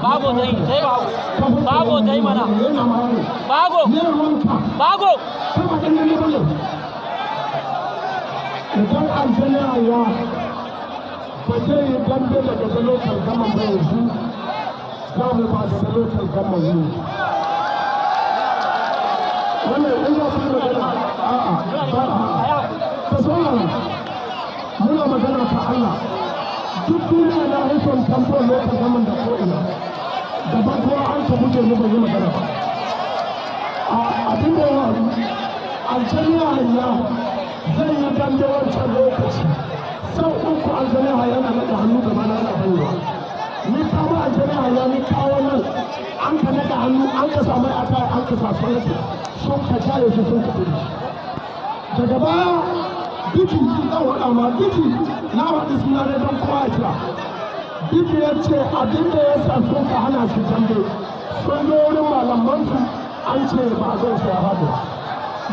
bago zai bago zai mana bago idan aljanna ya ba zai yi dambe daga lokal gama ba yanzu za mu ba da lokal gama ne wannan in za su yi magana a'a ba ka saurara muna magana ta Allah duk duniya na haifon tambo lokal gama da ko'ina gaban kowa an ka buge ni bai yi magana ba abin da yawa aljanna ya zai yi dambe wancan lokaci sau uku aljani haya na naɗa hannu gaba na da baiwa ni kama aljani haya ni kawo nan an ka naɗa hannu an ka samu aka an ka sasu yake sun ka jaye shi sun ka ɗuri daga baya duki ɗan waɗa ma duki na waɗi suna ne don kowa ya kira duki ya ce abin da ya sa sun ka hana shi dambe sun zo wurin malamansu an ce ba a zai sai haɗu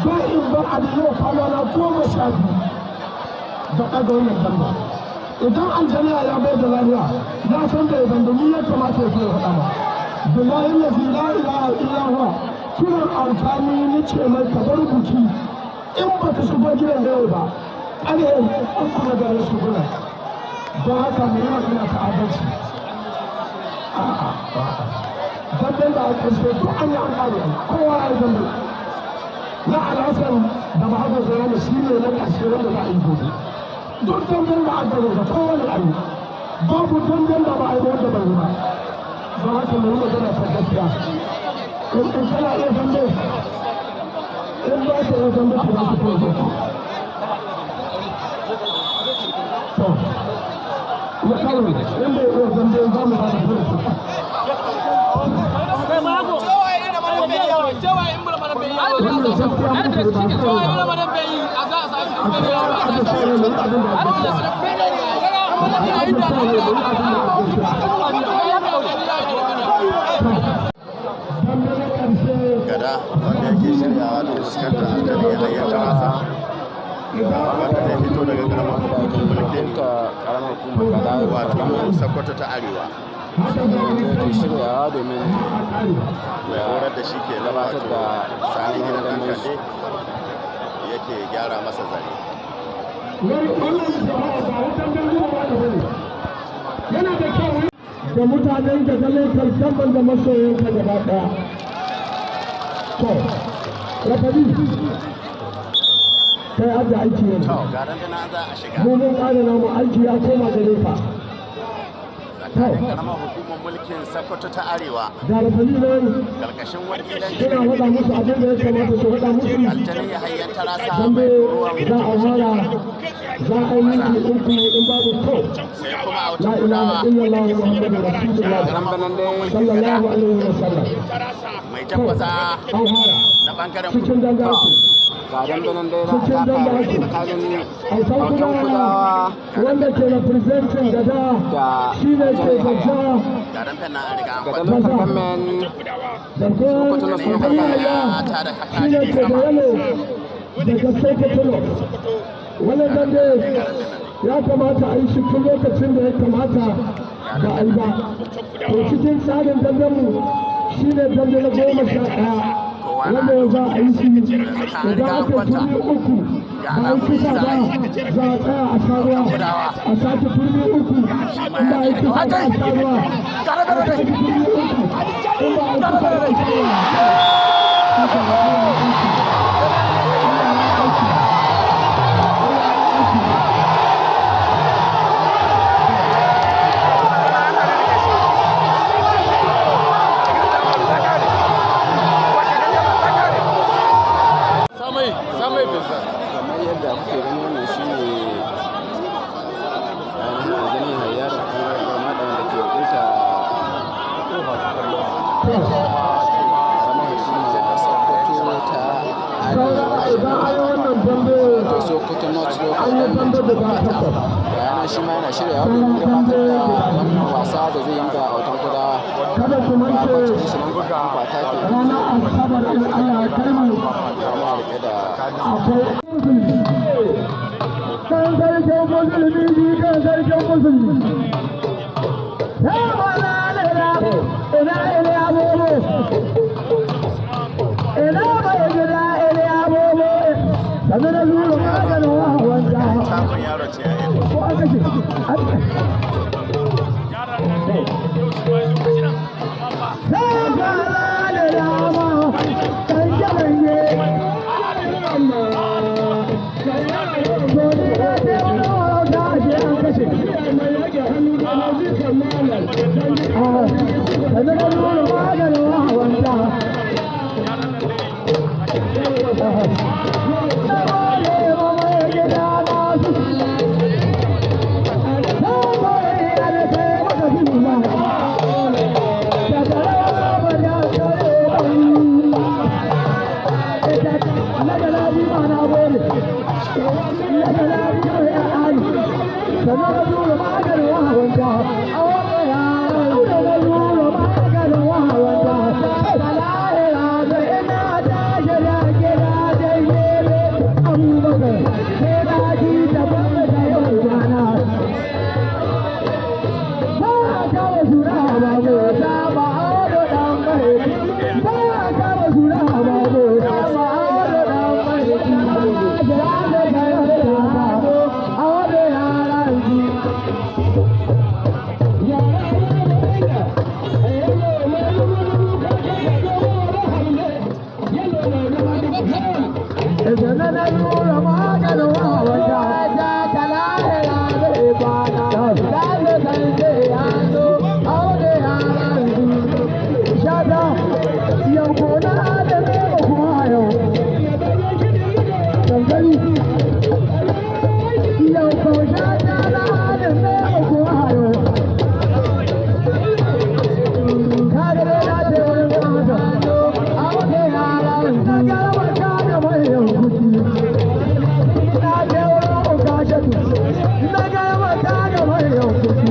don in bar adilai kwanana 12 da ɗaga wannan damba idan aljaniya ya bai da lafiya ya san da idan domin ya kamata ya fiye faɗa ma billahi lafi la ilaha illa huwa kiran alfani ni ce mai ka bar buki in ba ka shigo gidan da ba ƙare uku na garin su guna don haka mu yi magana ta adalci damben da a ƙarshe duk an yi an ƙare kowa ya yi dambe na alasan da ba haka zai shi ne na ƙarshe wanda za a yi gobe duk damben da aka rubuta kowane abu babu damben da ba a yi wanda bai ba don haka mai magana ta gaskiya in kana iya dambe in ba ka iya dambe ku za ku ko zo to ya kawo in bai iya dambe za mu ba da kuma gada wanda yake shiryawa da fuskantar aljani ya hayyata masa wanda zai fito daga karamar hukumar mulkin wato Sokoto ta arewa ke shiryawa domin mai horar da shi ke gabatar da sani hirar kande yake gyara masa zare yana da kyau da mutanen da galekar gaban da masoyanka gaba daya to rafadi kai an da aiki yanzu mun ƙara namu aiki ya koma gare ka karamar hukumar mulkin Sokoto ta arewa karkashin wakilanci suna faɗa musu abin da ya kamata su faɗa musu aljani ya hayyanta rasa dambe mai ruwan za a fara za a yi minti uku in babu to sai kuma a la wata ilaha gudawa illallah muhammadu rasulullah sallallahu alaihi wa sallam mai tabbata an fara na bangaren cikin dangaci ga dambenan dai na cikin dangaci tsakanin autan kudawa wanda ke representing gada shi ne ke gaja garan fenna an riga an ga kwata damben kamen da ko ya ta da haka shi ne ke da yalo daga sokoto wannan dambe ya kamata a yi shi tun lokacin da ya kamata ba a yi ba to cikin tsarin dambenmu shi ne dambe na 11 wanda ya za a yi shi idan aka turmi uku bayan kisa ba za a tsaya a sharuwa a sake turmi uku in ba a yi kisa ba a sharuwa a sake turmi uku in ba a yi kisa ba a sharuwa kamar yadda kuke gani wannan shi ne ainihin aljani hayyar kuma da wanda ke wakilta zama hukumar da Sokoto ta arewa Sokoto North Local yana shi ma yana shirya domin gabatar da wannan wasa da zai yi da autan kuda ba kwacin shi nan ba ta ke kama rike da musulmi ji kan sarkin musulmi ya wala ina ila bobo ina bai gida ila bobo sanar da zuwa maganin wanda takon yaro ce ya yi ko aka ce Thank you.